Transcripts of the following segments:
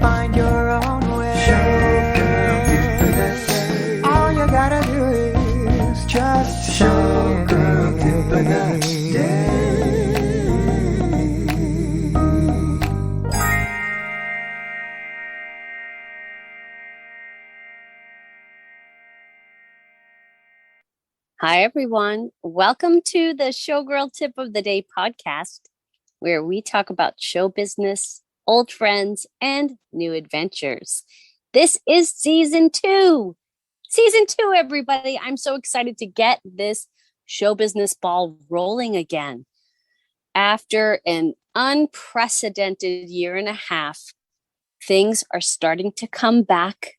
find your own way. Showgirl Tip of the day. All you gotta do is just Showgirl Tip of the day. Hi, everyone. Welcome to the Showgirl Tip of the Day podcast, where we talk about show business, old friends, and new adventures. This is season 2. Season 2, everybody. I'm so excited to get this show business ball rolling again. After an unprecedented year and a half, things are starting to come back.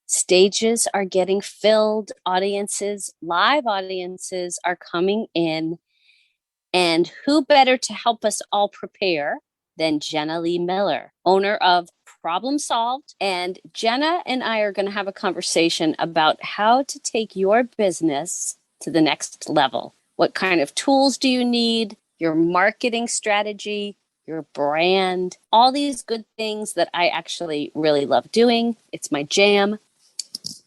Stages are getting filled, live audiences are coming in, and who better to help us all prepare than Jenna Leigh Miller, owner of Problem Solved. And Jenna and I are going to have a conversation about how to take your business to the next level. What kind of tools do you need? Your marketing strategy, your brand, all these good things that I actually really love doing. It's my jam.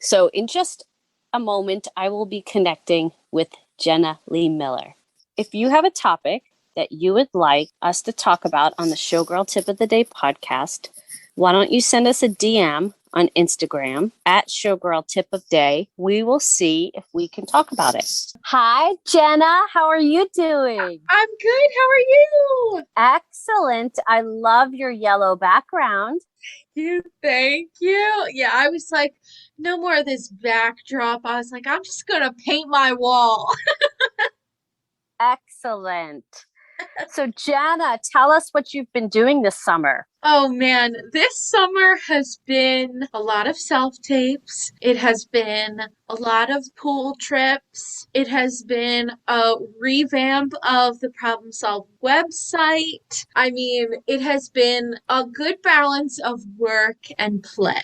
So in just a moment, I will be connecting with Jenna Leigh Miller. If you have a topic that you would like us to talk about on the Showgirl Tip of the Day podcast, why don't you send us a DM on Instagram at Showgirl Tip of Day. We will see if we can talk about it. Hi, Jenna. How are you doing? I'm good. How are you? Excellent. I love your yellow background. Thank you. Yeah, I was like, no more of this backdrop. I was like, I'm just going to paint my wall. Excellent. So, Jenna, tell us what you've been doing this summer. Oh man, this summer has been a lot of self-tapes. It has been a lot of pool trips. It has been a revamp of the Problem Solved website. I mean, it has been a good balance of work and play.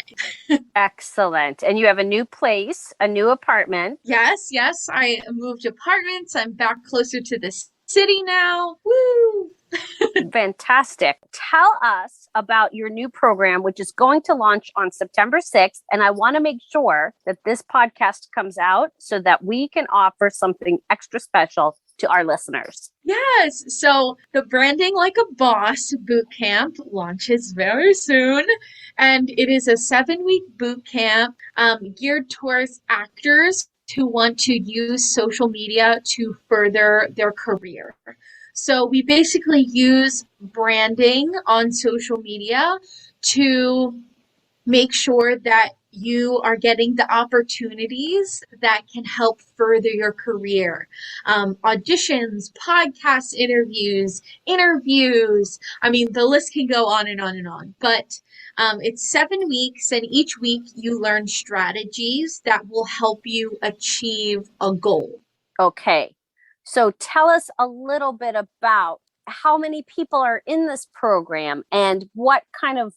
Excellent. And you have a new place, a new apartment. Yes, I moved apartments. I'm back closer to the city now. Woo! Fantastic. Tell us about your new program, which is going to launch on September 6th. And I want to make sure that this podcast comes out so that we can offer something extra special to our listeners. Yes. So the Branding Like a Boss Bootcamp launches very soon. And it is a 7-week bootcamp geared towards actors who want to use social media to further their career. So we basically use branding on social media to make sure that you are getting the opportunities that can help further your career. Auditions, podcast interviews. I mean, the list can go on and on and on. But it's 7 weeks, and each week you learn strategies that will help you achieve a goal. Okay. So tell us a little bit about how many people are in this program and what kind of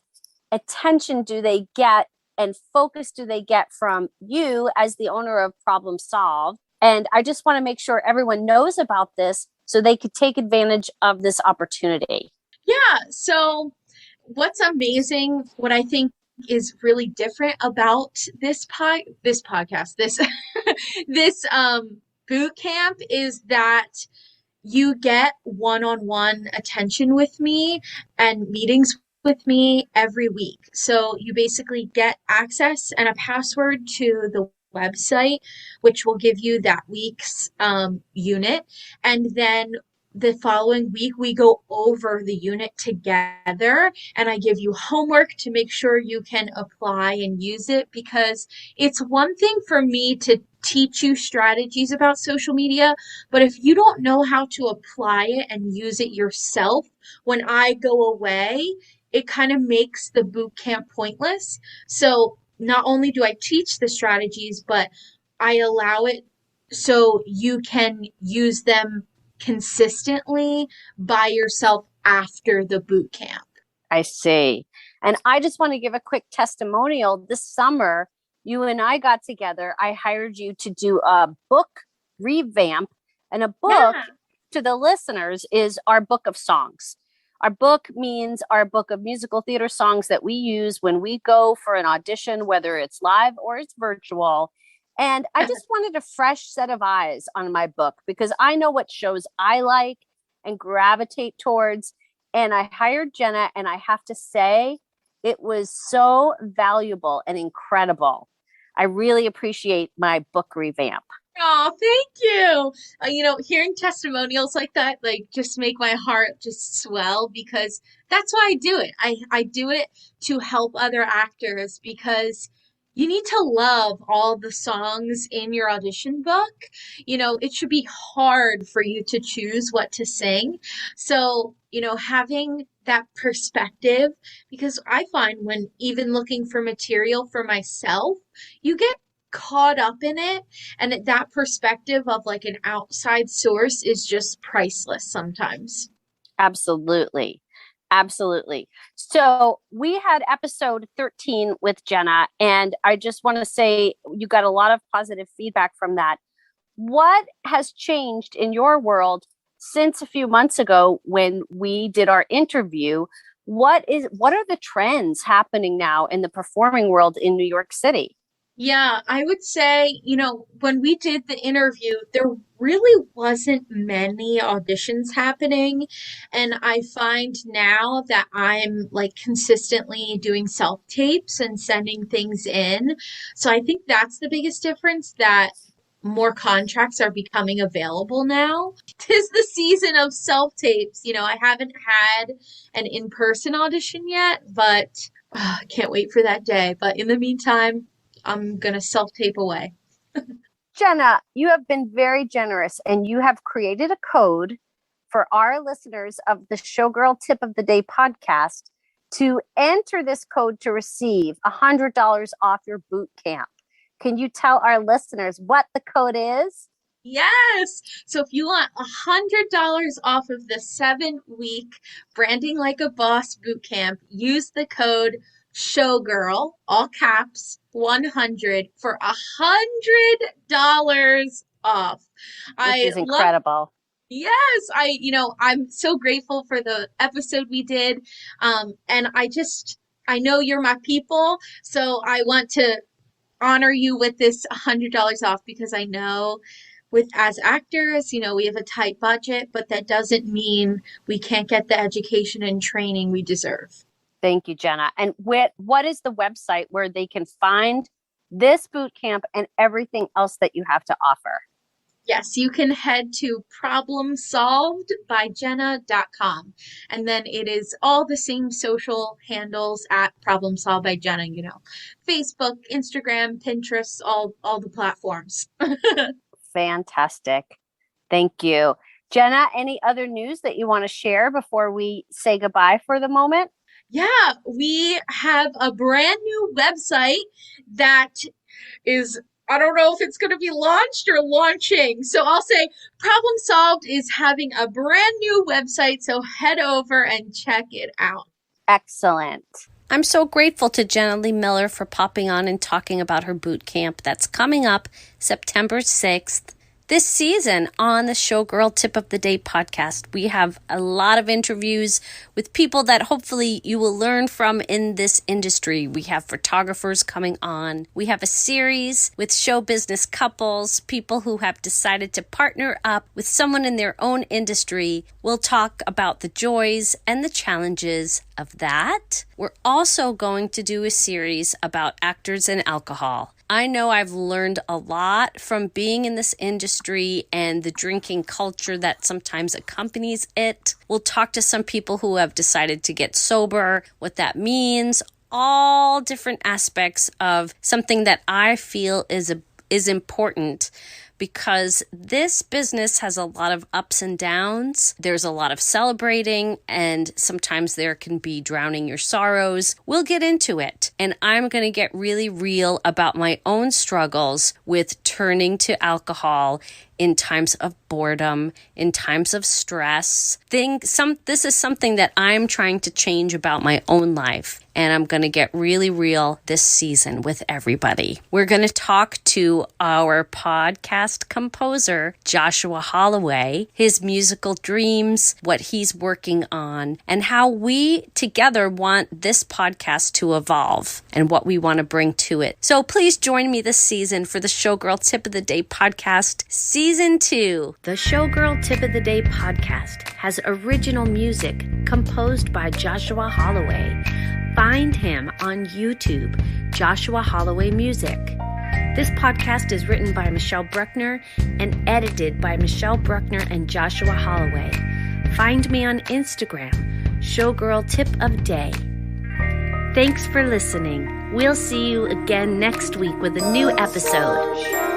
attention do they get and focus do they get from you as the owner of Problem Solved. And I just want to make sure everyone knows about this so they could take advantage of this opportunity. Yeah. So what's amazing, what I think is really different about this podcast, this boot camp is that you get one-on-one attention with me and meetings with me every week. So you basically get access and a password to the website, which will give you that week's unit. And then the following week, we go over the unit together, and I give you homework to make sure you can apply and use it, because it's one thing for me to teach you strategies about social media, but if you don't know how to apply it and use it yourself, when I go away, it kind of makes the boot camp pointless. So not only do I teach the strategies, but I allow it so you can use them consistently by yourself after the boot camp. I see. And I just want to give a quick testimonial. This summer, you and I got together. I hired you to do a book revamp, and a book to the listeners is our book of songs. Our book means our book of musical theater songs that we use when we go for an audition, whether it's live or it's virtual. And I just wanted a fresh set of eyes on my book because I know what shows I like and gravitate towards. And I hired Jenna, and I have to say, it was so valuable and incredible. I really appreciate my book revamp. Oh, thank you. Hearing testimonials like that, like just make my heart just swell because that's why I do it. I do it to help other actors because you need to love all the songs in your audition book. It should be hard for you to choose what to sing. So, having that perspective, because I find when even looking for material for myself, you get caught up in it, and that perspective of like an outside source is just priceless sometimes. Absolutely. Absolutely. So we had episode 13 with Jenna, and I just want to say you got a lot of positive feedback from that. What has changed in your world since a few months ago when we did our interview? What are the trends happening now in the performing world in New York City? Yeah, I would say, when we did the interview, there really wasn't many auditions happening. And I find now that I'm like consistently doing self-tapes and sending things in. So I think that's the biggest difference, that more contracts are becoming available now. Tis the season of self-tapes. I haven't had an in-person audition yet, but can't wait for that day. But in the meantime, I'm going to self-tape away. Jenna, you have been very generous, and you have created a code for our listeners of the Showgirl Tip of the Day podcast to enter this code to receive $100 off your boot camp. Can you tell our listeners what the code is? Yes. So if you want $100 off of the 7-week Branding Like a Boss bootcamp, use the code Showgirl, all caps, 100 for $100 off. Which is incredible. Yes, I'm so grateful for the episode we did. And I know you're my people, so I want to honor you with this $100 off because I know as actors, we have a tight budget, but that doesn't mean we can't get the education and training we deserve. Thank you, Jenna. And what is the website where they can find this boot camp and everything else that you have to offer? Yes, you can head to problemsolvedbyjenna.com. And then it is all the same social handles at Problem Solved by Jenna, Facebook, Instagram, Pinterest, all the platforms. Fantastic. Thank you. Jenna, any other news that you want to share before we say goodbye for the moment? Yeah, we have a brand new website that is, I don't know if it's going to be launched or launching. So I'll say Problem Solved is having a brand new website. So head over and check it out. Excellent. I'm so grateful to Jenna Leigh Miller for popping on and talking about her boot camp that's coming up September 6th. This season on the Showgirl Tip of the Day podcast, we have a lot of interviews with people that hopefully you will learn from in this industry. We have photographers coming on. We have a series with show business couples, people who have decided to partner up with someone in their own industry. We'll talk about the joys and the challenges of that. We're also going to do a series about actors and alcohol. I know I've learned a lot from being in this industry and the drinking culture that sometimes accompanies it. We'll talk to some people who have decided to get sober, what that means, all different aspects of something that I feel is important, because this business has a lot of ups and downs. There's a lot of celebrating, and sometimes there can be drowning your sorrows. We'll get into it. And I'm going to get really real about my own struggles with turning to alcohol in times of boredom, in times of stress. This is something that I'm trying to change about my own life. And I'm going to get really real this season with everybody. We're going to talk to our podcast composer, Joshua Holloway, his musical dreams, what he's working on, and how we together want this podcast to evolve and what we want to bring to it. So please join me this season for the Showgirl Tip of the Day podcast, Season 2. The Showgirl Tip of the Day podcast has original music composed by Joshua Holloway. Find him on YouTube, Joshua Holloway Music. This podcast is written by Michelle Bruckner and edited by Michelle Bruckner and Joshua Holloway. Find me on Instagram, Showgirl Tip of Day. Thanks for listening. We'll see you again next week with a new episode.